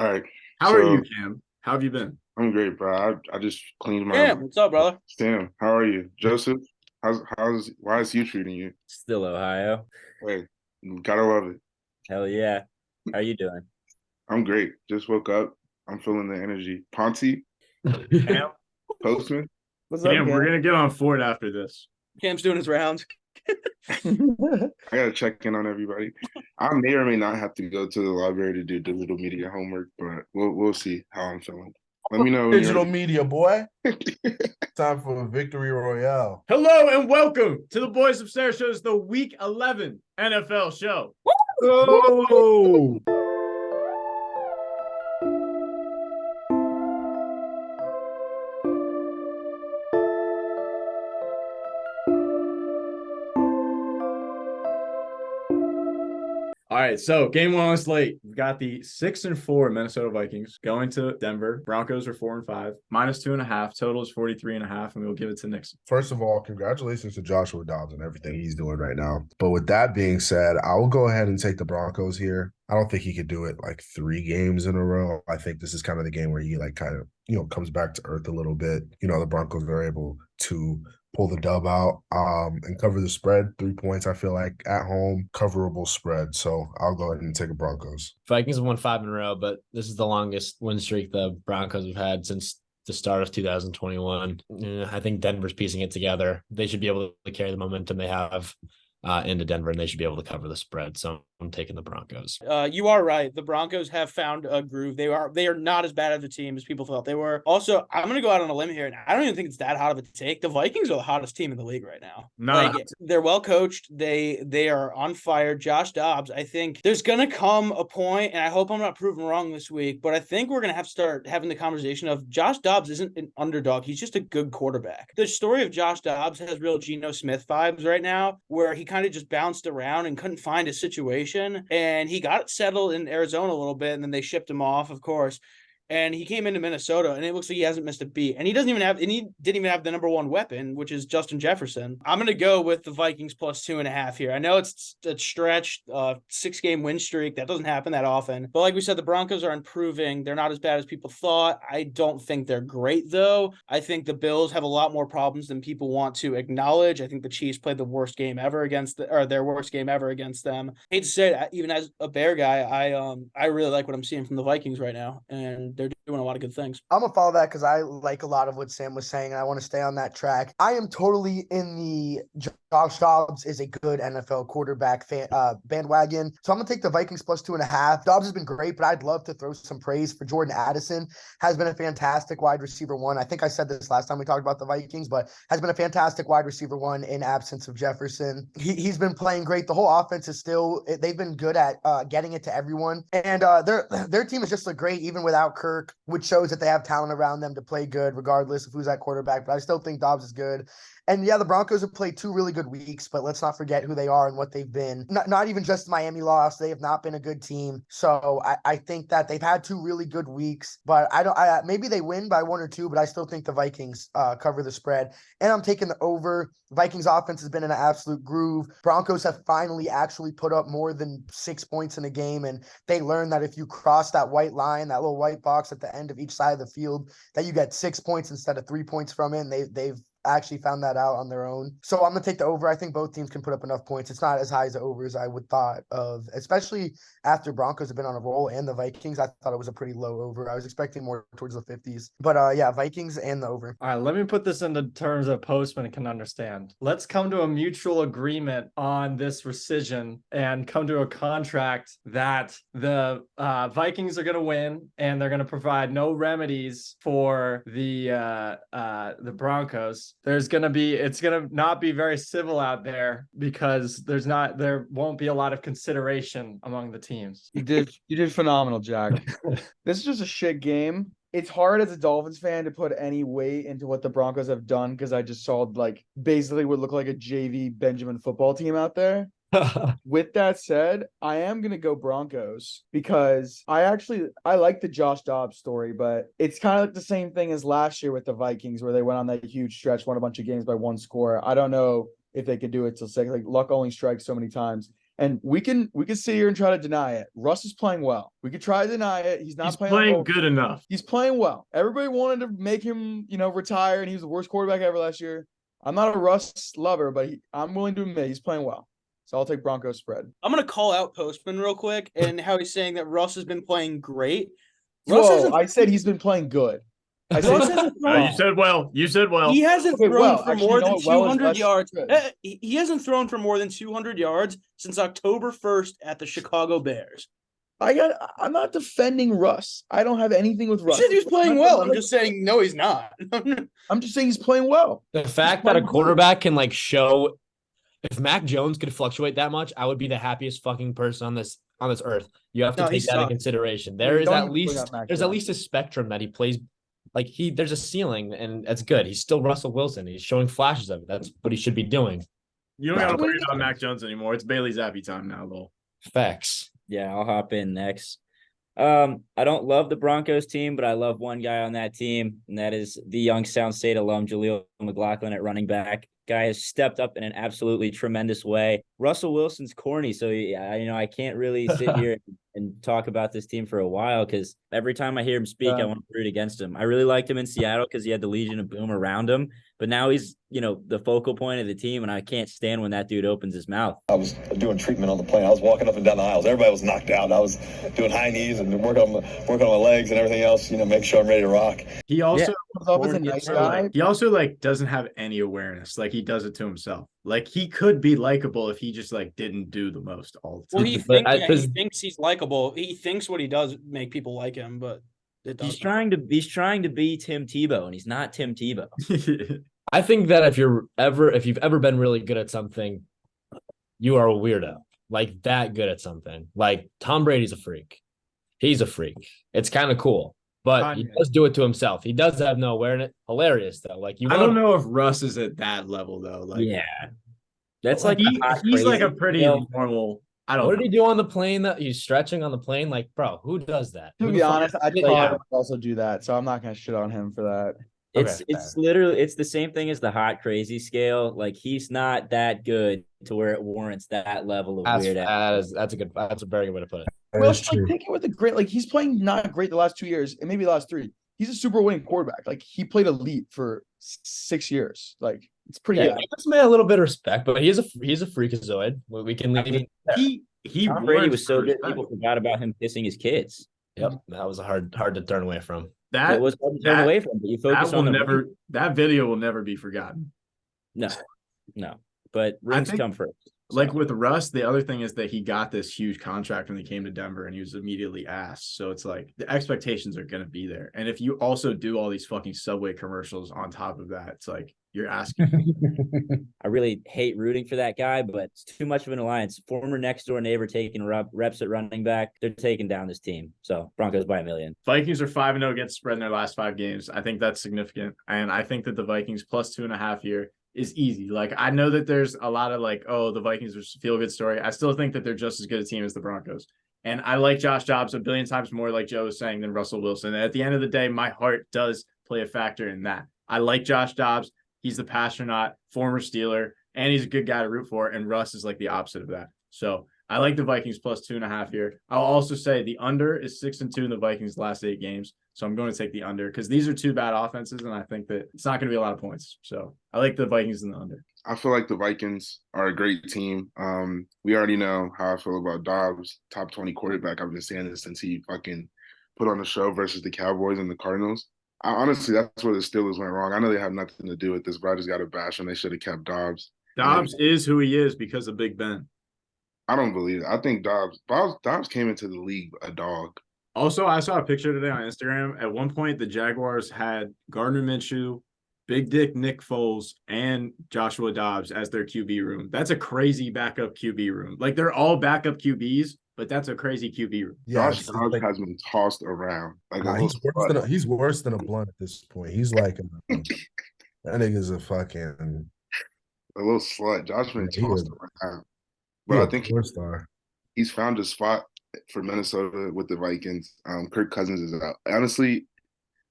All right. How are So you, Cam? How have you been? I'm great, bro. I just cleaned my Damn, what's up, brother? Sam. How are you? Joseph? Why is he treating you? Still Ohio. Hey, gotta love it. Hell yeah. How you doing? I'm great. Just woke up. I'm feeling the energy. Poncy, Cam, Postman. What's up, Cam, we're Cam? gonna get on Ford after this. Cam's doing his rounds. I gotta check in on everybody. I may or may not have to go to the library to do digital media homework, but we'll see how I'm feeling. Let me know when you're Digital ready. media, boy. Time for a victory royale. Hello and welcome to the Boys Upstairs Show's the Week 11 NFL show. Oh, All right, so game one on the slate. We've got the 6-4 Minnesota Vikings going to Denver. Broncos are 4-5, -2.5. Total is 43.5, and we'll give it to Nickson. First of all, congratulations to Joshua Dobbs and everything he's doing right now. But with that being said, I will go ahead and take the Broncos here. I don't think he could do it like 3 games in a row. I think this is kind of the game where he like kind of, comes back to earth a little bit. The Broncos are able to pull the dub out and cover the spread. 3 points, I feel like at home, coverable spread. So I'll go ahead and take a Broncos. Vikings have won 5 in a row, but this is the longest win streak the Broncos have had since the start of 2021. I think Denver's piecing it together. They should be able to carry the momentum they have into Denver, and they should be able to cover the spread. So I'm taking the Broncos. You are right. The Broncos have found a groove. They are not as bad of a team as people thought they were. Also, I'm going to go out on a limb here, and I don't even think it's that hot of a take. The Vikings are the hottest team in the league right now. They're well coached. They are on fire. Josh Dobbs, I think there's going to come a point, and I hope I'm not proven wrong this week, but I think we're going to have to start having the conversation of Josh Dobbs isn't an underdog. He's just a good quarterback. The story of Josh Dobbs has real Geno Smith vibes right now, where he kind of just bounced around and couldn't find a situation. And he got settled in Arizona a little bit, and then they shipped him off, of course. And he came into Minnesota, and it looks like he hasn't missed a beat. And he didn't even have the number one weapon, which is Justin Jefferson. I'm going to go with the Vikings plus 2.5 here. I know it's a stretch, 6-game win streak. That doesn't happen that often. But like we said, the Broncos are improving. They're not as bad as people thought. I don't think they're great, though. I think the Bills have a lot more problems than people want to acknowledge. I think the Chiefs played their worst game ever against them. I hate to say it, even as a Bear guy, I really like what I'm seeing from the Vikings right now. And they're doing a lot of good things. I'm gonna follow that because I like a lot of what Sam was saying, and I want to stay on that track. I am totally in the Josh Dobbs is a good NFL quarterback bandwagon, so I'm gonna take the Vikings plus 2.5. Dobbs has been great, but I'd love to throw some praise for Jordan Addison. Has been a fantastic wide receiver one. I think I said this last time we talked about the Vikings, but has been a fantastic wide receiver one in absence of Jefferson. He's been playing great. The whole offense is still they've been good at getting it to everyone, and their team is just look great even without Kirk, which shows that they have talent around them to play good regardless of who's at quarterback. But I still think Dobbs is good. And yeah, the Broncos have played 2 really good weeks, but let's not forget who they are and what they've been. Not even just Miami loss. They have not been a good team. So I think that they've had 2 really good weeks, but maybe they win by 1 or 2, but I still think the Vikings cover the spread. And I'm taking the over. Vikings offense has been in an absolute groove. Broncos have finally actually put up more than 6 points in a game. And they learned that if you cross that white line, that little white box at the end of each side of the field, that you get 6 points instead of 3 points from it. And they've actually found that out on their own. So I'm going to take the over. I think both teams can put up enough points. It's not as high as the over as I would thought of, especially after Broncos have been on a roll and the Vikings. I thought it was a pretty low over. I was expecting more towards the 50s. But yeah, Vikings and the over. All right, let me put this into terms that Postman can understand. Let's come to a mutual agreement on this rescission and come to a contract that the Vikings are going to win, and they're going to provide no remedies for the Broncos. It's going to not be very civil out there because there won't be a lot of consideration among the teams. You did phenomenal, Jack. This is just a shit game. It's hard as a Dolphins fan to put any weight into what the Broncos have done because I just saw like basically what looked like a JV Benjamin football team out there. With that said, I am going to go Broncos because I like the Josh Dobbs story, but it's kind of like the same thing as last year with the Vikings where they went on that huge stretch, won a bunch of games by 1 score. I don't know if they could do it till 6. Like luck only strikes so many times. And we can sit here and try to deny it. Russ is playing well. We could try to deny it. He's not playing good enough. He's playing well. Everybody wanted to make him, retire, and he was the worst quarterback ever last year. I'm not a Russ lover, but I'm willing to admit he's playing well. So I'll take Broncos spread. I'm going to call out Postman real quick and how he's saying that Russ has been playing great. I said he's been playing good. I said you said well. You said well. He hasn't thrown for more than 200 yards. Good. He hasn't thrown for more than 200 yards since October 1st at the Chicago Bears. I'm not defending Russ. I don't have anything with Russ. You said he was playing well. I'm just saying, no, he's not. I'm just saying he's playing well. The fact that a quarterback can show, if Mac Jones could fluctuate that much, I would be the happiest fucking person on this earth. You have to take that into consideration. There's at least a spectrum that he plays. There's a ceiling, and that's good. He's still Russell Wilson. He's showing flashes of it. That's what he should be doing. You don't got to worry about Mac Jones anymore. It's Bailey Zappi time now, Lowell. Facts. Yeah, I'll hop in next. I don't love the Broncos team, but I love one guy on that team, and that is the young Sound State alum, Jaleel McLaughlin at running back. Guy has stepped up in an absolutely tremendous way. Russell Wilson's corny, so I can't really sit here and talk about this team for a while because every time I hear him speak, I want to root against him. I really liked him in Seattle because he had the Legion of Boom around him, but now he's the focal point of the team, and I can't stand when that dude opens his mouth. I was doing treatment on the plane. I was walking up and down the aisles. Everybody was knocked out. I was doing high knees and working on my legs and everything else. Make sure I'm ready to rock. He also is a nice guy. He also doesn't have any awareness. He does it to himself. He could be likable if he just didn't do the most all the time. Well, he thinks he's likable. He thinks what he does make people like him, but he's trying to be Tim Tebow, and he's not Tim Tebow. I think that if you've ever been really good at something, you are a weirdo. That good at something. Tom Brady's a freak. He's a freak. It's kind of cool. But he does do it to himself. He does have no awareness. Hilarious though. I don't know if Russ is at that level though. Yeah, that's he's a pretty normal. What did he do on the plane? That he's stretching on the plane. Bro, who does that? To be honest, I'd probably also do that. So I'm not gonna shit on him for that. It's literally the same thing as the hot crazy scale. He's not that good to where it warrants that level of weird. That's a very good way to put it. Well, take it with a great. He's playing not great the last 2 years and maybe the last 3. He's a super winning quarterback. He played elite for 6 years. It's pretty good. Let's make a little bit of respect, but he's a freakazoid. We can leave Tom Brady was so good, people forgot about him kissing his kids. Yep, that was hard to turn away from. It was hard to turn away from, but you focus on that video will never be forgotten. No, but rings come first. With Russ, the other thing is that he got this huge contract when he came to Denver and he was immediately asked. So it's the expectations are going to be there. And if you also do all these fucking Subway commercials on top of that, it's you're asking. I really hate rooting for that guy, but it's too much of an alliance. Former next door neighbor taking reps at running back. They're taking down this team. So Broncos by 1 million. Vikings are 5-0 against spread in their last 5 games. I think that's significant. And I think that the Vikings plus 2.5 here is easy. I know that there's a lot of the Vikings are a feel-good story. I still think that they're just as good a team as the Broncos. And I like Josh Dobbs a billion times more, like Joe was saying, than Russell Wilson. And at the end of the day, my heart does play a factor in that. I like Josh Dobbs. He's the pastronaut, former Steeler, and he's a good guy to root for. And Russ is the opposite of that. So I like the Vikings plus 2.5 here. I'll also say the under is 6-2 in the Vikings' last 8 games. So I'm going to take the under because these are 2 bad offenses, and I think that it's not going to be a lot of points. So I like the Vikings in the under. I feel like the Vikings are a great team. We already know how I feel about Dobbs, top 20 quarterback. I've been saying this since he fucking put on the show versus the Cowboys and the Cardinals. Honestly, that's where the Steelers went wrong. I know they have nothing to do with this, but I just got to bash them. They should have kept Dobbs. Dobbs is who he is because of Big Ben. I don't believe it. I think Dobbs came into the league a dog. Also, I saw a picture today on Instagram. At one point, the Jaguars had Gardner Minshew, Big Dick Nick Foles, and Joshua Dobbs as their QB room. That's a crazy backup QB room. They're all backup QBs, but that's a crazy QB room. Yeah, Josh Dobbs has been tossed around. He's worse than a blunt at this point. He's that nigga's a fucking a little slut. Josh been tossed around. But I think he's found a spot for Minnesota with the Vikings. Kirk Cousins is out. Honestly,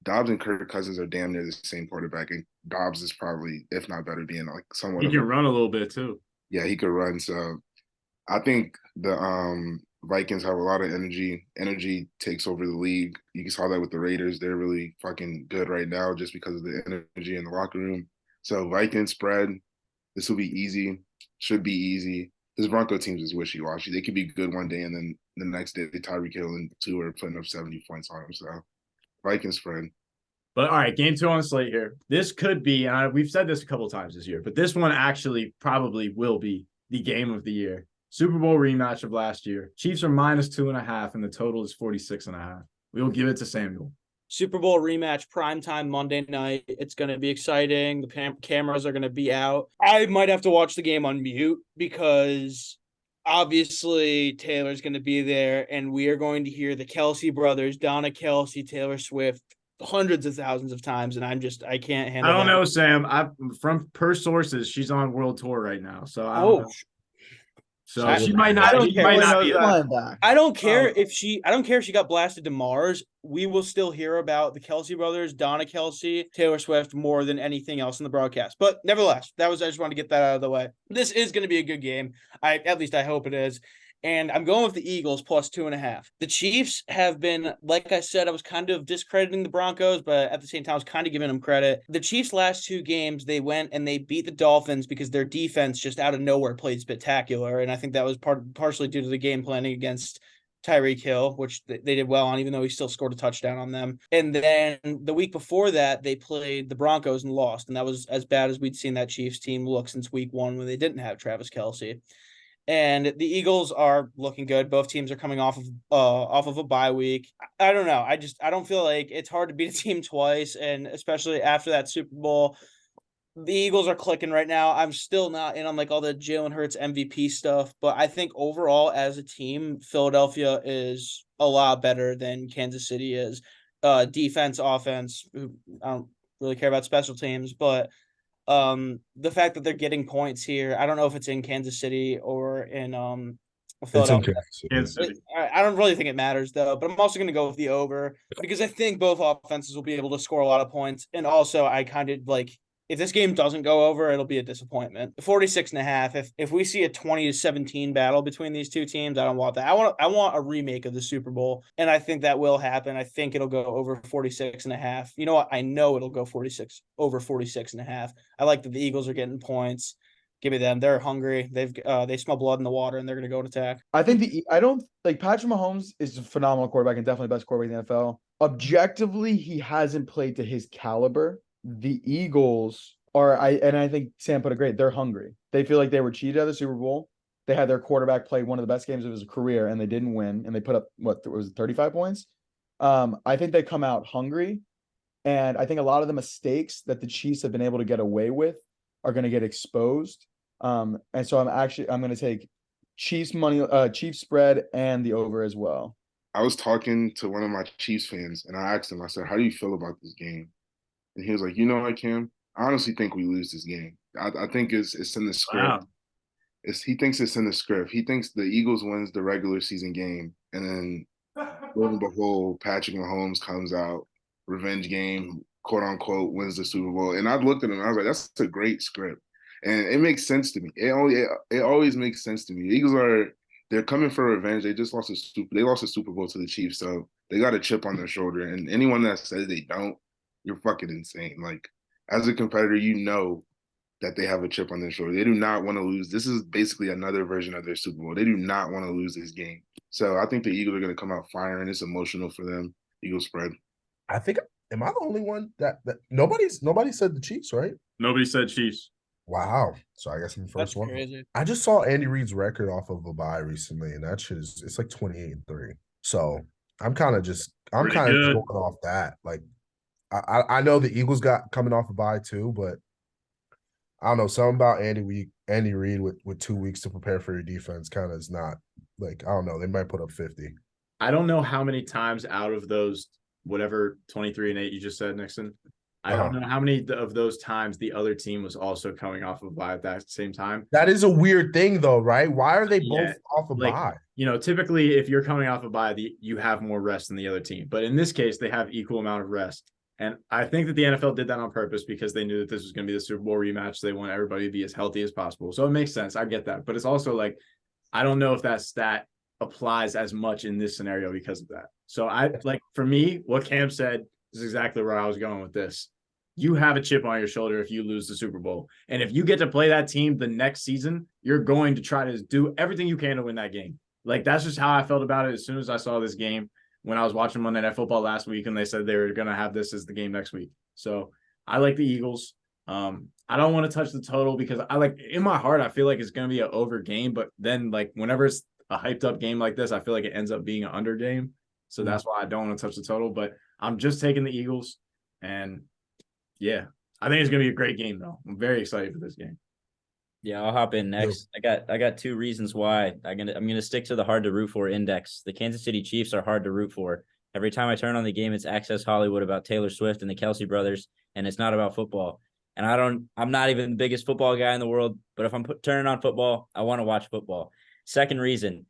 Dobbs and Kirk Cousins are damn near the same quarterback, and Dobbs is probably, if not better, being somewhat. He can run a little bit too. Yeah, he could run. So I think the Vikings have a lot of energy. Energy takes over the league. You saw that with the Raiders. They're really fucking good right now just because of the energy in the locker room. So Vikings spread. This will be easy. Should be easy. This Bronco team is wishy-washy. They could be good one day, and then the next day, Tyreek Hill and Tua are putting up 70 points on them. So Vikings spread. But all right, game 2 on the slate here. This could be, and we've said this a couple times this year, but this one actually probably will be the game of the year. Super Bowl rematch of last year. Chiefs are -2.5, and the total is 46.5. We will give it to Samuel. Super Bowl rematch, primetime Monday night. It's going to be exciting. The cameras are going to be out. I might have to watch the game on mute because obviously Taylor's going to be there, and we are going to hear the Kelce brothers, Donna Kelce, Taylor Swift, hundreds of thousands of times, and I can't handle. I don't know, Sam. From per sources, she's on world tour right now, so I don't know. So she might not. I don't care. I don't care Oh. if she. I don't care if she got blasted to Mars. We will still hear about the Kelce brothers, Donna Kelce, Taylor Swift more than anything else in the broadcast. But nevertheless, I just wanted to get that out of the way. This is going to be a good game. At least I hope it is. And I'm going with the Eagles +2.5. The Chiefs have been, like I said, I was kind of discrediting the Broncos, but at the same time, I was kind of giving them credit. The Chiefs' last 2 games, they went and they beat the Dolphins because their defense just out of nowhere played spectacular. And I think that was partially due to the game planning against Tyreek Hill, which they did well on, even though he still scored a touchdown on them. And then the week before that, they played the Broncos and lost. And that was as bad as we'd seen that Chiefs team look since week 1 when they didn't have Travis Kelce. And the Eagles are looking good. Both teams are coming off of a bye week. I don't know. I don't feel like it's hard to beat a team twice, and especially after that Super Bowl. The Eagles are clicking right now. I'm still not in on like all the Jalen Hurts MVP stuff, but I think overall as a team, Philadelphia is a lot better than Kansas City is. Defense, offense. I don't really care about special teams, but the fact that they're getting points here, I don't know if it's in Kansas City or in Philadelphia. Kansas City. I don't really think it matters though, but I'm also going to go with the over because I think both offenses will be able to score a lot of points, and also I kind of like if this game doesn't go over, it'll be a disappointment. 46.5. If we see a 20-17 battle between these two teams, I don't want that. I want a remake of the Super Bowl, and I think that will happen. I think it'll go over 46.5. You know what? I know it'll go over 46.5. I like that the Eagles are getting points. Give me them. They're hungry. They smell blood in the water, and they're going to go and attack. I think Patrick Mahomes is a phenomenal quarterback and definitely the best quarterback in the NFL. Objectively, he hasn't played to his caliber. The Eagles I think Sam put it great. They're hungry. They feel like they were cheated at the Super Bowl. They had their quarterback play one of the best games of his career, and they didn't win. And they put up, 35 points? I think they come out hungry. And I think a lot of the mistakes that the Chiefs have been able to get away with are going to get exposed. And so I'm going to take Chiefs spread and the over as well. I was talking to one of my Chiefs fans, and I asked him, I said, how do you feel about this game? And he was like, you know what, Cam? I honestly think we lose this game. I think it's in the script. Wow. He thinks it's in the script. He thinks the Eagles wins the regular season game, and then lo and behold, Patrick Mahomes comes out, revenge game, quote unquote, wins the Super Bowl. And I looked at him and I was like, that's a great script. And it makes sense to me. It always makes sense to me. The Eagles they're coming for revenge. They just lost a Super Bowl to the Chiefs, so they got a chip on their shoulder. And anyone that says they don't, you're fucking insane. Like, as a competitor, you know that they have a chip on their shoulder. They do not want to lose. This is basically another version of their Super Bowl. They do not want to lose this game. So I think the Eagles are going to come out firing. It's emotional for them. Eagles spread. I think, am I the only one that nobody said the Chiefs, right? Nobody said Chiefs. Wow. So I guess I'm the first That's one. crazy. I just saw Andy Reid's record off of a bye recently, and that shit it's like 28-3. So I'm kind of just going off that. Like, I know the Eagles got coming off a bye too, but I don't know, something about Andy Reid with 2 weeks to prepare for your defense kind of is not, like, I don't know, they might put up 50. I don't know how many times out of those whatever 23-8 you just said, Nickson. I don't know how many of those times the other team was also coming off of bye at that same time. That is a weird thing though, right? Why are they both off a bye? You know, typically if you're coming off a bye, you have more rest than the other team. But in this case, they have equal amount of rest. And I think that the NFL did that on purpose because they knew that this was going to be the Super Bowl rematch. They want everybody to be as healthy as possible. So it makes sense. I get that. But it's also like I don't know if that stat applies as much in this scenario because of that. So for me, what Cam said is exactly where I was going with this. You have a chip on your shoulder if you lose the Super Bowl. And if you get to play that team the next season, you're going to try to do everything you can to win that game. Like, that's just how I felt about it as soon as I saw this game when I was watching Monday Night Football last week and they said they were going to have this as the game next week. So I like the Eagles. I don't want to touch the total because in my heart, I feel like it's going to be an over game. But then, like, whenever it's a hyped up game like this, I feel like it ends up being an under game. So that's why I don't want to touch the total. But I'm just taking the Eagles. And yeah, I think it's going to be a great game, though. I'm very excited for this game. Yeah, I'll hop in next. I got two reasons why I'm gonna stick to the hard to root for index. The Kansas City Chiefs are hard to root for. Every time I turn on the game, it's Access Hollywood about Taylor Swift and the Kelce brothers, and it's not about football. And I'm not even the biggest football guy in the world, but if I'm turning on football, I want to watch football. Second reason,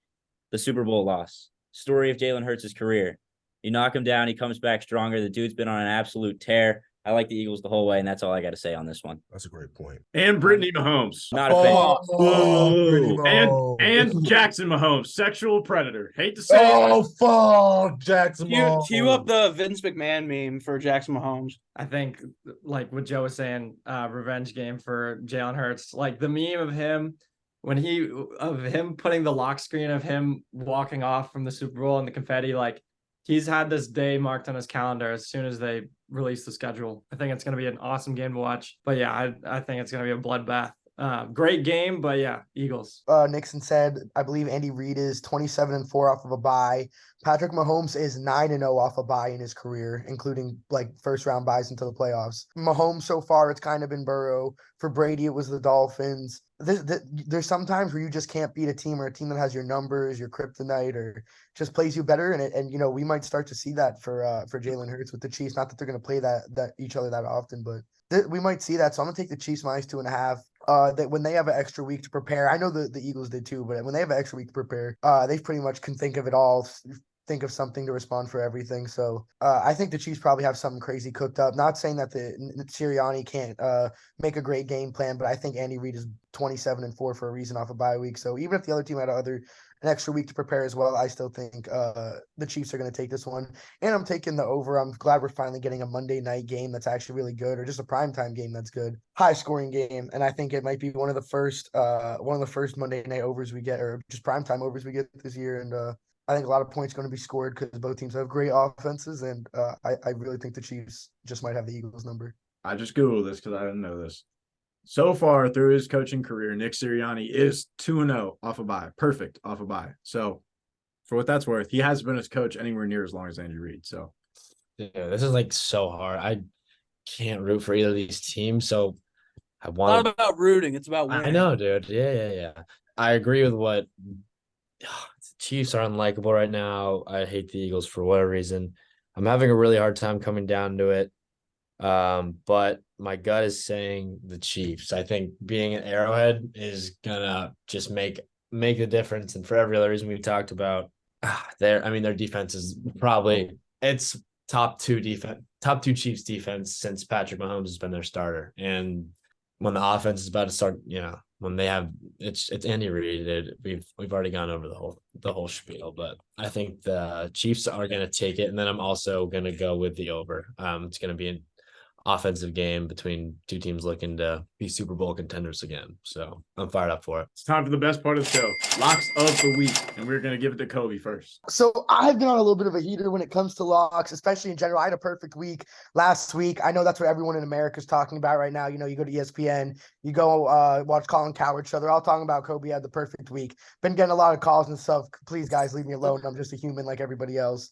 the Super Bowl loss. Story of Jalen Hurts' career. You knock him down, he comes back stronger. The dude's been on an absolute tear. I like the Eagles the whole way, and that's all I got to say on this one. That's a great point. And Brittany Mahomes. Not a fan. And Jackson Mahomes, sexual predator. Hate to say it. Fuck Jackson Mahomes. Cue up the Vince McMahon meme for Jackson Mahomes. I think, like what Joe was saying, revenge game for Jalen Hurts. Like the meme of him putting the lock screen of him walking off from the Super Bowl and the confetti. Like, he's had this day marked on his calendar as soon as they release the schedule. I think it's going to be an awesome game to watch. But yeah, I think it's going to be a bloodbath. Great game, but yeah, Eagles. Nickson said, I believe Andy Reid is 27-4 off of a bye. Patrick Mahomes is 9-0 off a bye in his career, including like first round byes into the playoffs. Mahomes so far, it's kind of been Burrow. For Brady, it was the Dolphins. There's some times where you just can't beat a team or a team that has your numbers, your kryptonite, or just plays you better. And you know, we might start to see that for Jalen Hurts with the Chiefs. Not that they're going to play that each other that often, but we might see that. So I'm gonna take the Chiefs minus 2.5. That when they have an extra week to prepare, I know the Eagles did too, but when they have an extra week to prepare, they pretty much can think of it all, think of something to respond for everything. So I think the Chiefs probably have something crazy cooked up. Not saying that the Sirianni can't make a great game plan, but I think Andy Reid is 27-4 for a reason off a bye week. So even if the other team had an extra week to prepare as well, I still think the Chiefs are going to take this one. And I'm taking the over. I'm glad we're finally getting a Monday night game that's actually really good, or just a primetime game that's good. High scoring game. And I think it might be one of the first Monday night overs we get, or just primetime overs we get this year. And I think a lot of points going to be scored because both teams have great offenses. And I really think the Chiefs just might have the Eagles number. I just Googled this because I didn't know this. So far through his coaching career, Nick Sirianni is 2-0 off a bye. Perfect off a bye. So for what that's worth, he hasn't been his coach anywhere near as long as Andy Reid. So yeah, this is like so hard. I can't root for either of these teams. So I want. It's not about rooting. It's about winning. I know, dude. Yeah. I agree with what the Chiefs are unlikable right now. I hate the Eagles for whatever reason. I'm having a really hard time coming down to it. But my gut is saying the Chiefs. I think being an Arrowhead is gonna just make the difference. And for every other reason we've talked about, their defense is probably it's top two Chiefs defense since Patrick Mahomes has been their starter. And when the offense is about to start, when they have it's Andy Reid, we've already gone over the whole spiel, but I think the Chiefs are gonna take it, and then I'm also gonna go with the over. It's gonna be an offensive game between two teams looking to be Super Bowl contenders again. So I'm fired up for it. It's time for the best part of the show, locks of the week, and we're gonna give it to Coby first. So I've been on a little bit of a heater when it comes to locks, especially in general. I had a perfect week last week. I know that's what everyone in America is talking about right now. You go to ESPN, you go watch Colin Cowherd show. They're all talking about Coby had the perfect week. Been getting a lot of calls and stuff. Please, guys, leave me alone. I'm just a human like everybody else.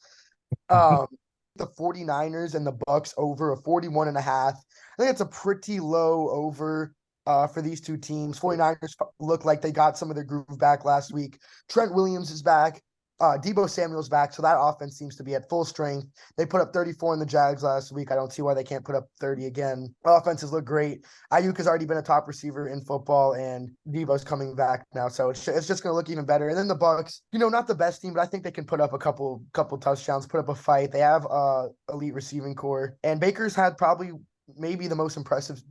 The 49ers and the Bucks over a 41.5. I think it's a pretty low over for these two teams. 49ers look like they got some of their groove back last week. Trent Williams is back. Deebo Samuel's back, so that offense seems to be at full strength. They put up 34 in the Jags last week. I don't see why they can't put up 30 again. Offenses look great. Ayuk has already been a top receiver in football, and Deebo's coming back now, so it's just going to look even better. And then the Bucks, not the best team, but I think they can put up a couple touchdowns, put up a fight. They have elite receiving core, and Baker's had probably maybe the most impressive.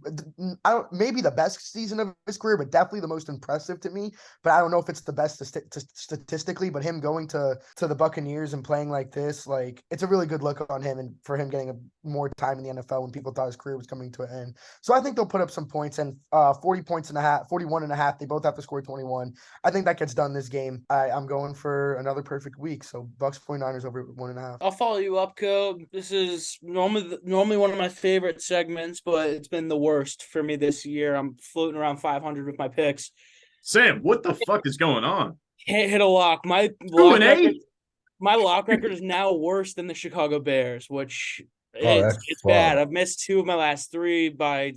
Maybe the best season of his career, but definitely the most impressive to me. But I don't know if it's the best statistically. But him going to the Buccaneers and playing like this, like it's a really good look on him, and for him getting more time in the NFL when people thought his career was coming to an end. So I think they'll put up some points, and 40 points and a half, 41 and a half. They both have to score 21. I think that gets done this game. I'm going for another perfect week. So Bucks 49ers over 1.5. I'll follow you up, Cobb. This is normally one of my favorite segments, but it's been the worst for me this year. I'm floating around 500 with my picks. Sam, what the fuck is going on? Can't hit a lock. My lock record is now worse than the Chicago Bears, which it's bad. I've missed 2 of my last 3 by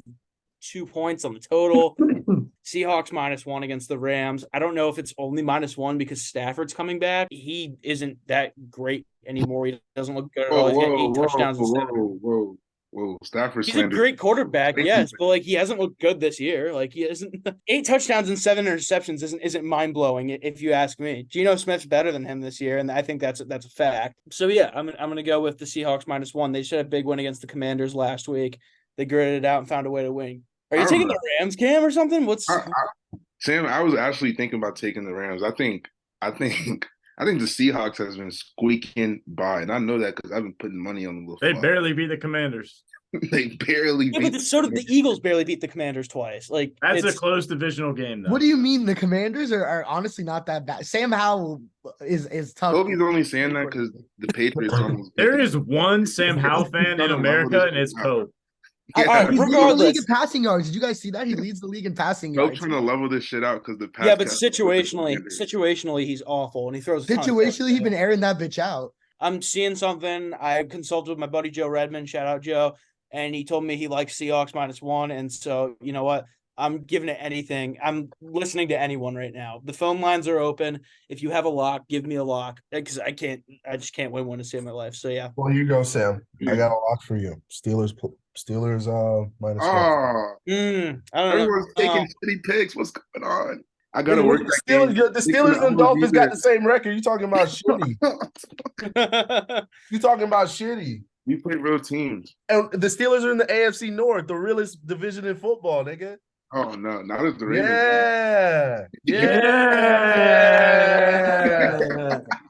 2 points on the total. Seahawks -1 against the Rams. I don't know if it's only -1 because Stafford's coming back. He isn't that great anymore. He doesn't look good at all. He's got 8 touchdowns. Whoa. Stafford. He's a great quarterback, yes, but like he hasn't looked good this year. Like he hasn't. 8 touchdowns and 7 interceptions isn't mind blowing if you ask me. Geno Smith's better than him this year, and I think that's a fact. So yeah, I'm gonna go with the Seahawks -1. They should have a big win against the Commanders last week. They gritted it out and found a way to win. Are you taking the Rams, Cam, or something? Sam? I was actually thinking about taking the Rams. I think the Seahawks has been squeaking by, and I know that because I've been putting money on the. They barely beat the Commanders. They barely. Yeah, but so did the Eagles. Barely beat the Commanders twice. Like that's a close divisional game, though. What do you mean? The Commanders are honestly not that bad. Sam Howell is tough. Coby's only saying that because the Patriots almost. There is one Sam Howell fan in America, and it's Coby. He leads the league in passing yards. Did you guys see that? He leads the league in passing yards. Trying to level this shit out because the pass. Yeah, but situationally, he's awful, and he throws. Situationally, he's been airing that bitch out. I'm seeing something. I consulted with my buddy Joe Redmond. Shout out Joe, and he told me he likes Seahawks -1, and so you know what? I'm giving it anything. I'm listening to anyone right now. The phone lines are open. If you have a lock, give me a lock because I just can't win one to save my life. So yeah. Well, you go, Sam. I got a lock for you. Steelers -1. Everyone's taking shitty picks. What's going on? I gotta work. The Steelers and Dolphins got the same record. You talking about shitty? You talking about shitty? We play real teams. And the Steelers are in the AFC North, the realest division in football, nigga. Oh no, not as the Ravens. Yeah.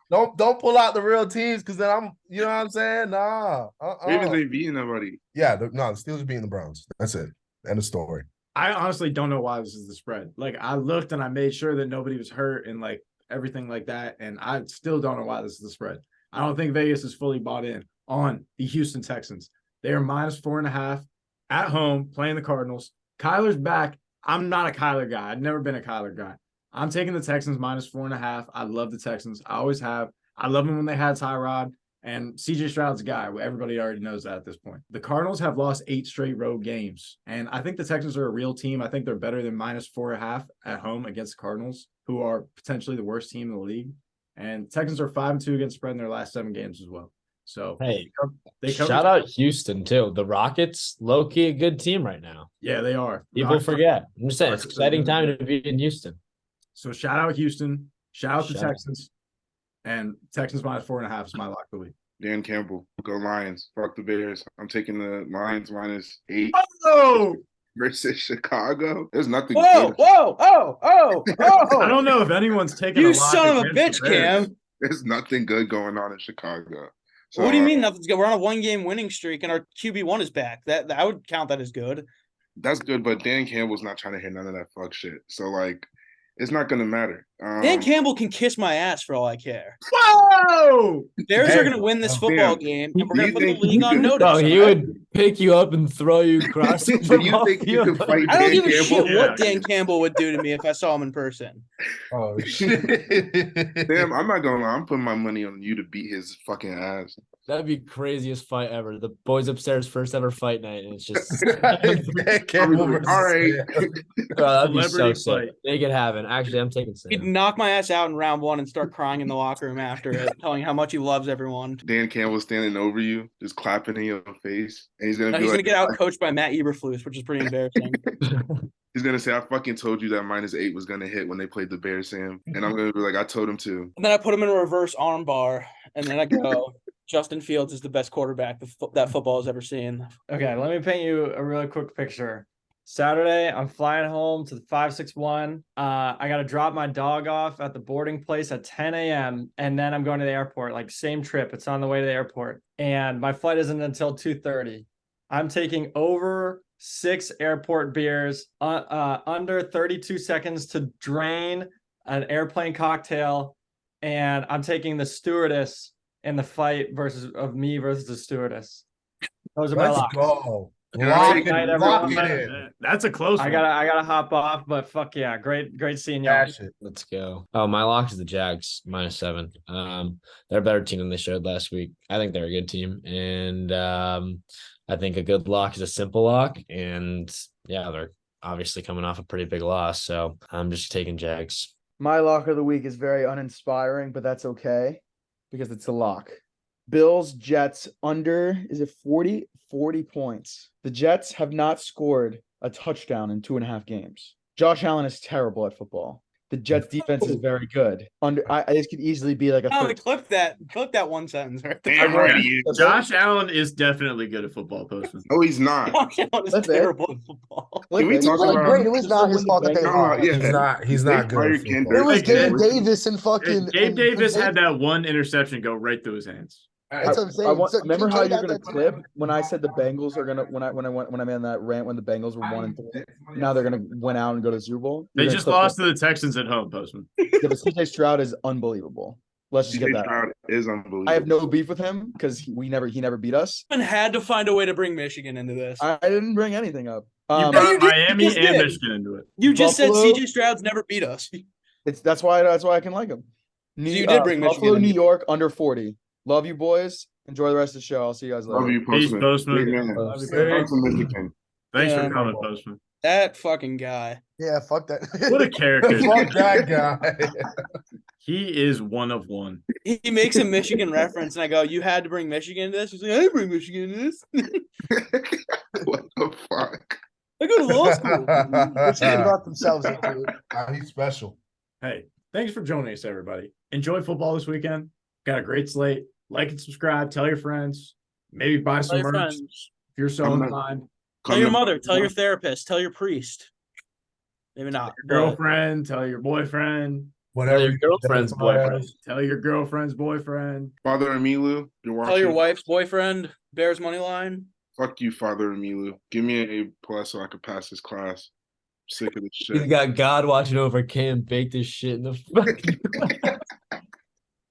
Don't pull out the real teams because then I'm, you know what I'm saying? Nah. Ravens ain't beating nobody. Yeah, the Steelers are beating the Browns. That's it. End of story. I honestly don't know why this is the spread. Like I looked and I made sure that nobody was hurt and like everything like that, and I still don't know why this is the spread. I don't think Vegas is fully bought in on the Houston Texans. They are -4.5 at home playing the Cardinals. Kyler's back. I'm not a Kyler guy. I've never been a Kyler guy. I'm taking the Texans -4.5. I love the Texans. I always have. I love them when they had Tyrod, and CJ Stroud's a guy. Everybody already knows that at this point. The Cardinals have lost 8 straight road games, and I think the Texans are a real team. I think they're better than -4.5 at home against the Cardinals, who are potentially the worst team in the league. And Texans are 5-2 against spread in their last 7 games as well. So hey, shout out Houston too. The Rockets, low key, a good team right now. Yeah, they are. People forget. I'm just saying, it's an exciting time to be in Houston. So shout out Houston. Shout out the Texans. And Texans -4.5 is my lock of the week. Dan Campbell, go Lions. Fuck the Bears. I'm taking the Lions -8. Oh! Versus Chicago. There's nothing. Whoa! I don't know if anyone's taking. You son of a bitch, Cam. There's nothing good going on in Chicago. So, what do you mean nothing's good? We're on a 1-game winning streak, and our QB1 is back. That I would count that as good. That's good, but Dan Campbell's not trying to hear none of that fuck shit. So like, it's not gonna matter. Dan Campbell can kiss my ass for all I care. Whoa! Bears are gonna win this football game, and we're gonna put the league on notice. No, he would pick you up and throw you across. Do you think you can fight I don't Dan give a Campbell? shit what Dan Campbell would do to me if I saw him in person. Oh shit! Damn, I'm not gonna lie. I'm putting my money on you to beat his fucking ass. That'd be craziest fight ever. The boys upstairs first ever fight night, and it's just Dan Campbell versus all right. that'd be so sick. Make it happen. Actually, I'm taking Sam. He'd knock my ass out in round 1 and start crying in the locker room after it, telling how much he loves everyone. Dan Campbell standing over you, just clapping in your face, and he's gonna gonna get out coached by Matt Eberflus, which is pretty embarrassing. He's gonna say, "I fucking told you that -8 was gonna hit when they played the Bears, Sam," and I'm gonna be like, "I told him to." And then I put him in a reverse arm bar, and then I go. Justin Fields is the best quarterback that football has ever seen. Okay, let me paint you a really quick picture. Saturday, I'm flying home to the 561. I got to drop my dog off at the boarding place at 10 a.m. And then I'm going to the airport, like same trip. It's on the way to the airport. And my flight isn't until 2:30. I'm taking over 6 airport beers, under 32 seconds to drain an airplane cocktail. And I'm taking the stewardess in the fight of me versus the stewardess. Those are my Let's locks. go. Lock Lock it in. That's a close one. I gotta hop off, but fuck yeah, great seeing y'all. Cash it. Let's go. Oh, my lock is the Jags -7. They're a better team than they showed last week. I think they're a good team, and I think a good lock is a simple lock. And yeah, they're obviously coming off a pretty big loss, so I'm just taking Jags. My lock of the week is very uninspiring, but that's okay because it's a lock. Bills, Jets under, is it 40 points? The Jets have not scored a touchdown in 2.5 games. Josh Allen is terrible at football. The Jets defense is very good. This could easily be like a. Oh, clip that one sentence right there. Damn right he is. Josh Allen is definitely good at football, Postman. No, he's not. Josh Allen is That's it. terrible at football. Can we talk about Great. It was not his fault that they lost. Yeah, He's not good. at Ken football. It was Like, Gabe Davis and fucking. Gabe Davis and had that one interception go right through his hands. That's what I'm saying. So remember how TJ you're got gonna that- clip when I said the Bengals are gonna when I made that rant when the Bengals were 1-3. Now they're gonna win out and go to Super Bowl. They You're just gonna clip lost to the Texans at home, Postman. Yeah, but CJ Stroud is unbelievable. Let's just get CJ that. Stroud is unbelievable. I have no beef with him because he never beat us. And had to find a way to bring Michigan into this. I didn't bring anything up. You you brought did- you Miami just and did. Michigan into it. You just Buffalo- said CJ Stroud's never beat us. That's why I can like him. You did bring Michigan Buffalo, in. New York under 40. Love you boys. Enjoy the rest of the show. I'll see you guys later. Love you, Peace, Postman. Postman. Great man. Love you, Shout out Postman. to Michigan. Thanks Yeah. for coming, Postman. That fucking guy. Yeah, fuck that. What a character. Fuck that guy. He is one of one. He makes a Michigan reference, and I go, "You had to bring Michigan into this." He's like, "I didn't bring Michigan into this. What the fuck? I go to law school." They should have brought themselves into it. He's special. Hey, thanks for joining us, everybody. Enjoy football this weekend. Got a great slate. Like and subscribe. Tell your friends. Maybe buy Tell some your merch friends. if you're so Come inclined. Tell your mother. Tell your therapist. Tell your priest. Maybe not. Your girlfriend. Tell your boyfriend. Whatever. Your girlfriend's boyfriend. Tell your girlfriend's boyfriend. Father Emilu, you're watching. Tell your wife's boyfriend. Bears money line. Fuck you, Father Emilu. Give me an A+ so I can pass this class. I'm sick of this He's shit. got God watching over Cam, baked his shit in the fucking